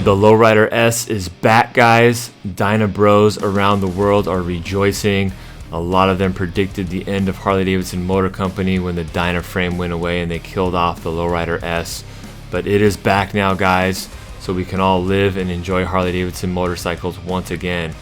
The Lowrider S is back, guys. Dyna Bros around the world are rejoicing. A lot of them predicted the end of Harley-Davidson Motor Company when the Dyna frame went away and they killed off the Lowrider S. But it is back now, guys, so we can all live and enjoy Harley-Davidson motorcycles once again.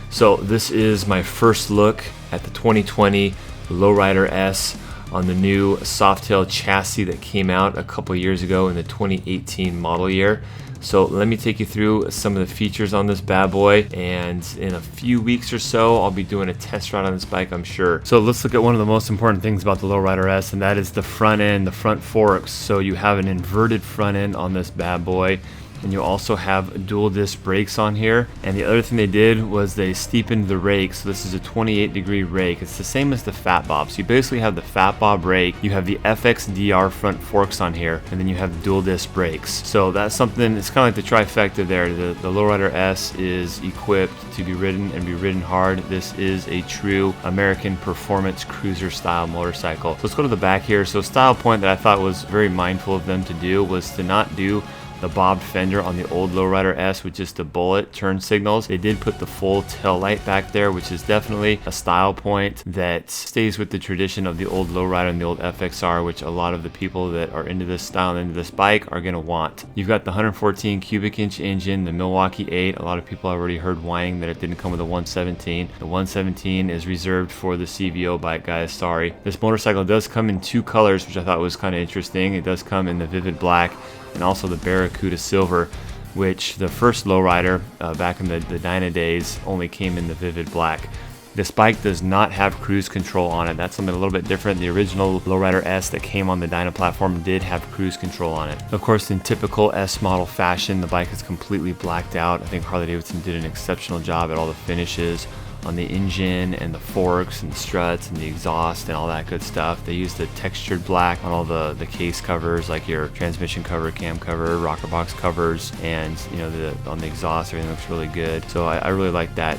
So this is my first look at the 2020 Lowrider S on the new Softail chassis that came out a couple years ago in the 2018 model year. So let me take you through some of the features on this bad boy, and in a few weeks or so I'll be doing a test ride on this bike, I'm sure. So let's look at one of the most important things about the Lowrider S, and that is the front end, the front forks. So you have an inverted front end on this bad boy, and you also have dual disc brakes on here. And the other thing they did was they steepened the rake. So this is a 28 degree rake. It's the same as the Fat Bob. So you basically have the Fat Bob rake, you have the FXDR front forks on here, and then you have the dual disc brakes. So that's something, it's kind of like the trifecta there. The Lowrider S is equipped to be ridden and be ridden hard. This is a true American performance cruiser style motorcycle. So let's go to the back here. So style point that I thought was very mindful of them to do was to not do the bobbed fender on the old Lowrider S with just the bullet turn signals. They did put the full tail light back there, which is definitely a style point that stays with the tradition of the old Lowrider and the old FXR, which a lot of the people that are into this style and into this bike are going to want. You've got the 114 cubic inch engine, the Milwaukee 8. A lot of people already heard whining that it didn't come with a 117. The 117 is reserved for the CVO bike, guys, sorry. This motorcycle does come in two colors, which I thought was kind of interesting. It does come in the Vivid Black and also the Barracuda Silver, which the first Lowrider back in the Dyna days only came in the Vivid Black. This bike does not have cruise control on it. That's something a little bit different. The original Lowrider S that came on the Dyna platform did have cruise control on it. Of course, in typical S model fashion, the bike is completely blacked out. I think Harley-Davidson did an exceptional job at all the finishes on the engine and the forks and the struts and the exhaust and all that good stuff. They used the textured black on all the case covers, like your transmission cover, cam cover, rocker box covers, and you know, on the exhaust, everything looks really good. So I really like that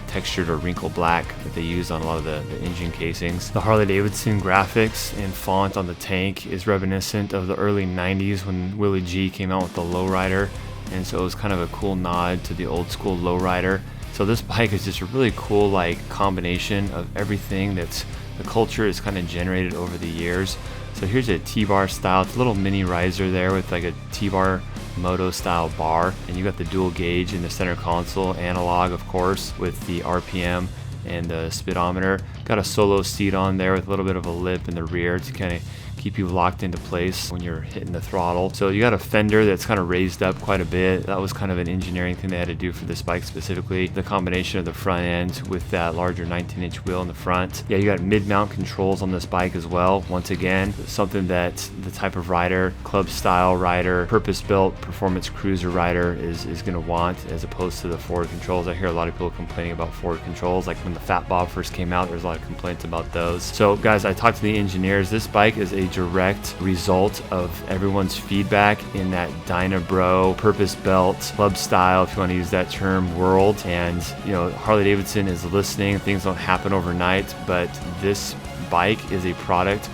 textured or wrinkle black that they use on a lot of the engine casings. The Harley-Davidson graphics and font on the tank is reminiscent of the early 90s when Willie G came out with the Lowrider, and so it was kind of a cool nod to the old school Lowrider. So this bike is just a really cool combination of everything that's the culture is kind of generated over the years. So here's a T-bar style. It's a little mini riser there with like a T-bar moto style bar, and you got the dual gauge in the center console, analog of course, with the RPM and the speedometer. Got a solo seat on there with a little bit of a lip in the rear to kind of keep you locked into place when you're hitting the throttle. So you got a fender that's kind of raised up quite a bit. That was kind of an engineering thing they had to do for this bike specifically. The combination of the front end with that larger 19-inch wheel in the front. Yeah, you got mid-mount controls on this bike as well. Once again, something that the type of rider, club style rider, purpose-built performance cruiser rider is going to want, as opposed to the forward controls. I hear a lot of people complaining about forward controls. Like when the Fat Bob first came out, there was a lot of complaints about those. So guys, I talked to the engineers. This bike is a direct result of everyone's feedback in that Dyna Bro, purpose-built, club style, if you want to use that term, world. And you know, Harley-Davidson is listening. Things don't happen overnight, but this bike is a product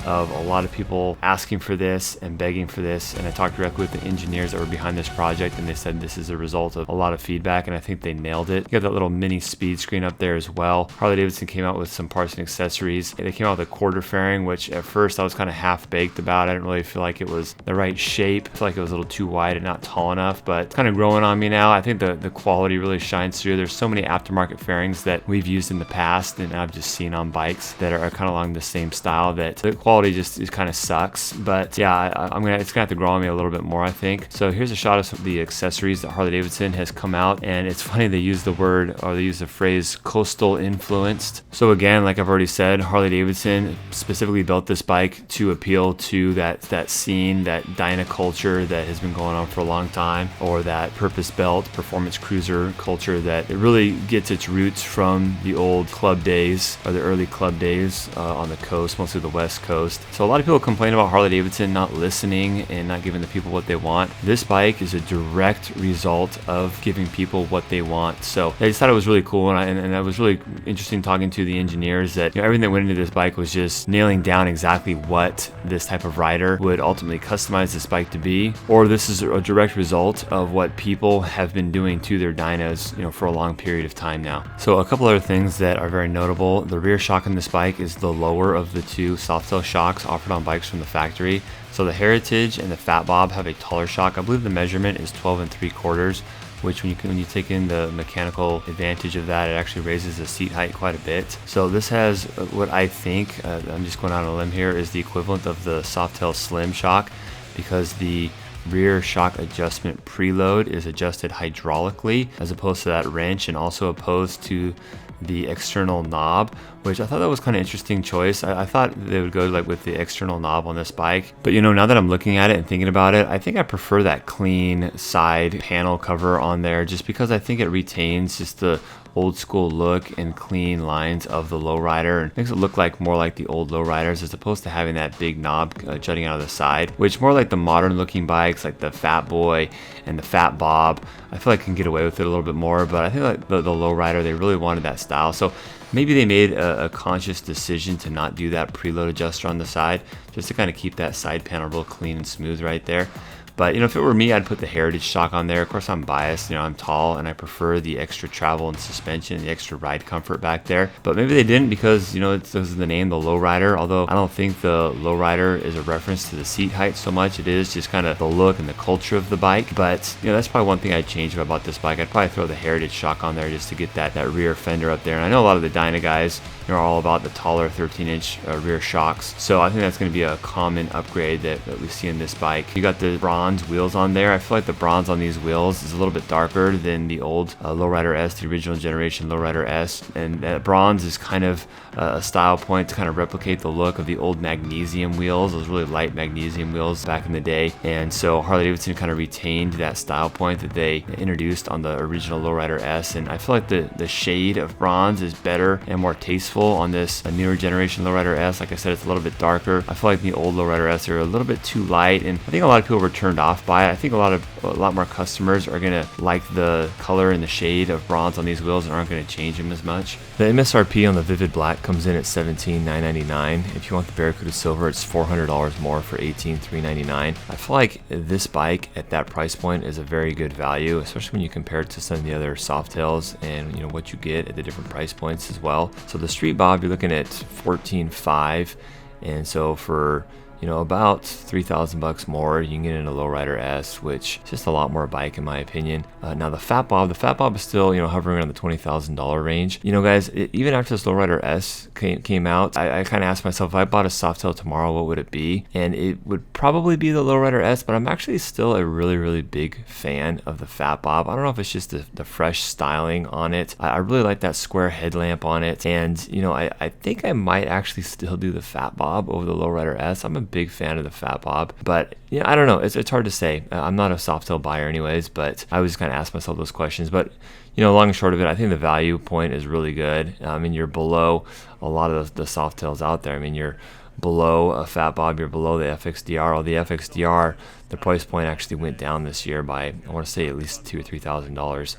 of a lot of people asking for this and begging for this, and I talked directly with the engineers that were behind this project, and they said this is a result of a lot of feedback, and I think they nailed it. You got that little mini speed screen up there as well. Harley-Davidson came out with some parts and accessories. They came out with a quarter fairing, which at first I was kind of half-baked about. I didn't really feel like it was the right shape. I feel like it was a little too wide and not tall enough, but it's kind of growing on me now. I think the quality really shines through. There's so many aftermarket fairings that we've used in the past and I've just seen on bikes that are kind of along the same style that the quality just kind of sucks. But yeah, it's gonna have to grow on me a little bit more, I think. So here's a shot of some of the accessories that Harley-Davidson has come out, and it's funny they use the word, or they use the phrase, coastal influenced. So again, like I've already said, Harley-Davidson specifically built this bike to appeal to that scene, that Dyna culture that has been going on for a long time, or that purpose-built performance cruiser culture that it really gets its roots from the old club days, or the early club days on the coast, mostly the West Coast. coast. So a lot of people complain about Harley-Davidson not listening and not giving the people what they want. This bike is a direct result of giving people what they want. So I just thought it was really cool, and I was really interesting talking to the engineers that, you know, everything that went into this bike was just nailing down exactly what this type of rider would ultimately customize this bike to be, or this is a direct result of what people have been doing to their dynos, you know, for a long period of time now. So a couple other things that are very notable: the rear shock on this bike is the lower of the two Softail shocks offered on bikes from the factory. So the Heritage and the Fat Bob have a taller shock. I believe the measurement is 12 3/4, which when you take in the mechanical advantage of that, it actually raises the seat height quite a bit. So this has what I think, I'm just going out on a limb here, is the equivalent of the Softail Slim shock, because the rear shock adjustment preload is adjusted hydraulically as opposed to that wrench, and also opposed to the external knob, which I thought that was kind of interesting choice. I thought they would go like with the external knob on this bike, but you know, now that I'm looking at it and thinking about it, I think I prefer that clean side panel cover on there, just because I think it retains just the old school look and clean lines of the lowrider, and makes it look like more like the old lowriders, as opposed to having that big knob jutting out of the side, which more like the modern looking bikes like the Fat Boy and the Fat Bob, I feel like can get away with it a little bit more. But I think like the lowrider, they really wanted that style, so maybe they made a conscious decision to not do that preload adjuster on the side, just to kind of keep that side panel real clean and smooth right there. But you know, if it were me, I'd put the Heritage shock on there. Of course, I'm biased, you know, I'm tall and I prefer the extra travel and suspension, the extra ride comfort back there. But maybe they didn't because, you know, it's the name, the lowrider. Although I don't think the lowrider is a reference to the seat height so much. It is just kind of the look and the culture of the bike. But you know, that's probably one thing I'd change about this bike. I'd probably throw the Heritage shock on there just to get that rear fender up there. And I know a lot of the dyno guys, you know, are all about the taller 13-inch rear shocks. So I think that's going to be a common upgrade that we see in this bike. You got the bronze wheels on there. I feel like the bronze on these wheels is a little bit darker than the old Lowrider S, the original generation Lowrider S, and that bronze is kind of a style point to kind of replicate the look of the old magnesium wheels, those really light magnesium wheels back in the day. And so Harley-Davidson kind of retained that style point that they introduced on the original Lowrider S, and I feel like the shade of bronze is better and more tasteful on this newer generation Lowrider S. Like I said, it's a little bit darker. I feel like the old Lowrider S are a little bit too light, and I think a lot of people were turned off by it. I think a lot more customers are gonna like the color and the shade of bronze on these wheels and aren't gonna change them as much. The MSRP on the Vivid Black comes in at $17,999. If you want the Barracuda Silver, it's $400 more for $18,399. I feel like this bike at that price point is a very good value, especially when you compare it to some of the other Softails and, you know, what you get at the different price points as well. So the Street Bob, you're looking at $14,500, and so for, you know, about $3,000 more, you can get in a Lowrider S, which is just a lot more bike in my opinion. Now the Fat Bob is still, you know, hovering around the $20,000 range. You know, guys, even after this Lowrider S came out, I kind of asked myself, if I bought a Softail tomorrow, what would it be? And it would probably be the Lowrider S, but I'm actually still a really big fan of the Fat Bob. I don't know if it's just the fresh styling on it. I really like that square headlamp on it, and you know, I think I might actually still do the Fat Bob over the Lowrider S. I'm a big fan of the Fat Bob, but you know, I don't know, it's hard to say. I'm not a Softail buyer anyways, but I was kind of ask myself those questions. But you know, long and short of it, I think the value point is really good. I mean, you're below a lot of the Softails out there. I mean, you're below a Fat Bob, you're below the FXDR. Or the FXDR, the price point actually went down this year by, I want to say, at least $2,000 or $3,000,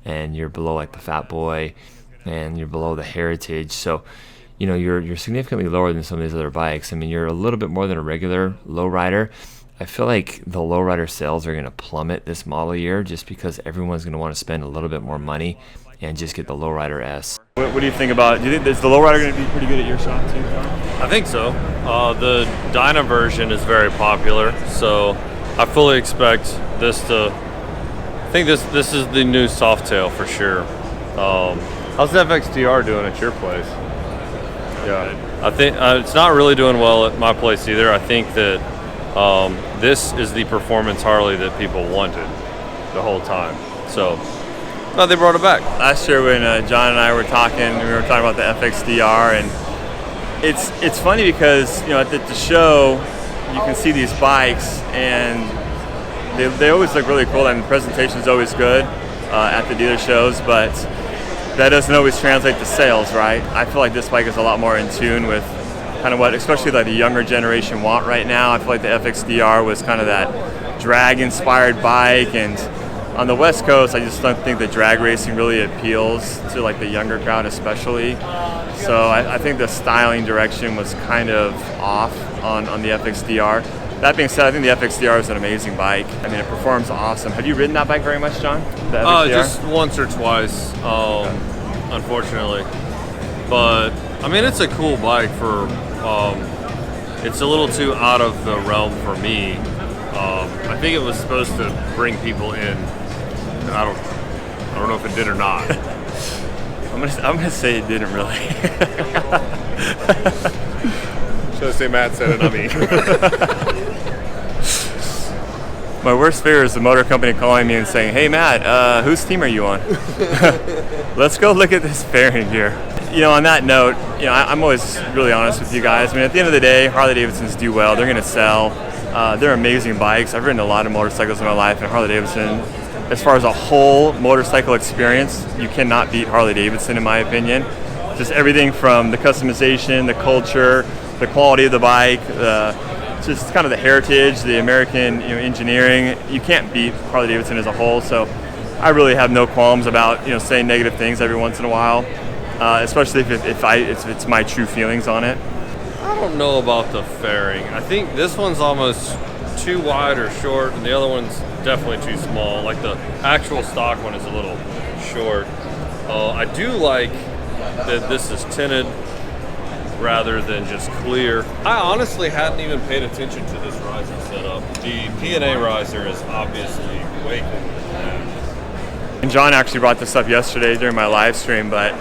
and you're below like the Fat Boy, and you're below the Heritage. So you know, you're significantly lower than some of these other bikes. I mean, you're a little bit more than a regular lowrider. I feel like the lowrider sales are going to plummet this model year just because everyone's going to want to spend a little bit more money and just get the Lowrider S. What do you think about it? Do you think is the Lowrider going to be pretty good at your shop too, Tom? I think so. The dyno version is very popular, so I fully expect this to. I think this is the new Softail for sure. How's the FXDR doing at your place? Yeah, I think it's not really doing well at my place either. I think that this is the performance Harley that people wanted the whole time. So they brought it back. Last year when John and I were talking, we were talking about the FXDR, and it's funny because, you know, at the show you can see these bikes and they always look really cool, and the presentation is always good at the dealer shows, but that doesn't always translate to sales, right? I feel like this bike is a lot more in tune with kind of what, especially like the younger generation want right now. I feel like the FXDR was kind of that drag-inspired bike, and on the West Coast, I just don't think the drag racing really appeals to like the younger crowd especially. So I think the styling direction was kind of off on the FXDR. That being said, I think the FXDR is an amazing bike. I mean, it performs awesome. Have you ridden that bike very much, John? The FXDR? Just once or twice, unfortunately. But I mean, it's a cool bike for. It's a little too out of the realm for me. I think it was supposed to bring people in. I don't know if it did or not. I'm gonna say it didn't really. Should I say Matt said it, not me? My worst fear is the motor company calling me and saying, "Hey Matt, whose team are you on? Let's go look at this fairing gear." You know, on that note, you know, I'm always really honest with you guys. I mean, at the end of the day, Harley-Davidsons do well. They're gonna sell. They're amazing bikes. I've ridden a lot of motorcycles in my life, and Harley-Davidson, as far as a whole motorcycle experience, you cannot beat Harley-Davidson in my opinion. Just everything from the customization, the culture, the quality of the bike, just kind of the heritage, the American engineering. You can't beat Harley-Davidson as a whole. So I really have no qualms about saying negative things every once in a while, especially if it's my true feelings on it. I don't know about the fairing. I think this one's almost too wide or short, and the other one's definitely too small. Like the actual stock one is a little short. I do like that this is tinted rather than just clear. I honestly hadn't even paid attention to this riser setup. The P&A riser is obviously way cooler than that. And John actually brought this up yesterday during my live stream, but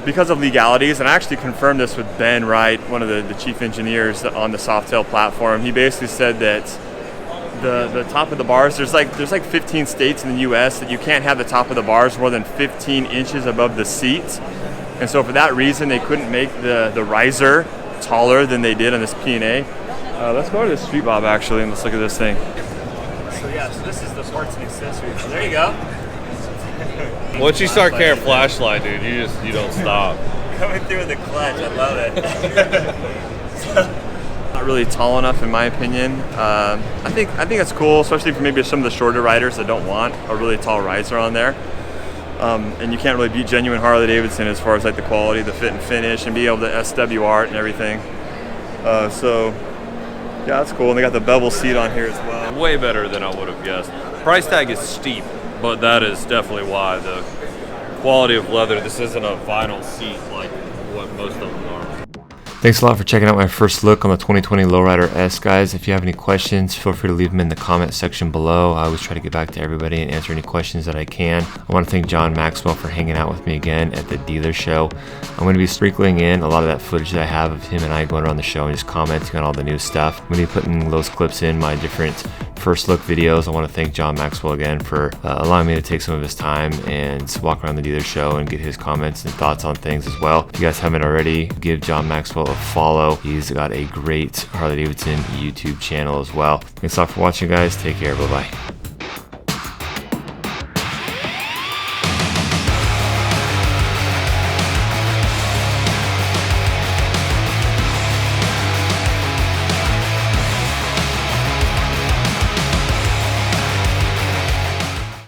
because of legalities, and I actually confirmed this with Ben Wright, one of the chief engineers on the Softail platform. He basically said that the top of the bars, there's like 15 states in the U.S. that you can't have the top of the bars more than 15 inches above the seat, and so for that reason they couldn't make the riser taller than they did on this P&A. Let's go to the Street Bob actually, and let's look at this thing. So yeah, so this is the parts and accessories. So there you go. Once you start carrying a flashlight, dude, you don't stop. Coming through with the clutch, I love it. Not really tall enough, in my opinion. I think it's cool, especially for maybe some of the shorter riders that don't want a really tall riser on there. And you can't really beat genuine Harley-Davidson as far as like the quality, the fit and finish, and be able to SWR it and everything. So yeah, that's cool. And they got the bevel seat on here as well. Way better than I would have guessed. Price tag is steep, but that is definitely why. The quality of leather. This isn't a vinyl seat like what most of them are. Thanks a lot for checking out my first look on the 2020 Lowrider S, guys. If you have any questions, feel free to leave them in the comment section below. I always try to get back to everybody and answer any questions that I can. I want to thank John Maxwell for hanging out with me again at the dealer show. I'm going to be sprinkling in a lot of that footage that I have of him and I going around the show and just commenting on all the new stuff. I'm going to be putting those clips in my different first look videos. I want to thank John Maxwell again for allowing me to take some of his time and walk around the dealer show and get his comments and thoughts on things as well. If you guys haven't already, give John Maxwell a follow. He's got a great Harley-Davidson YouTube channel as well. Thanks a lot for watching, guys. Take care. Bye-bye.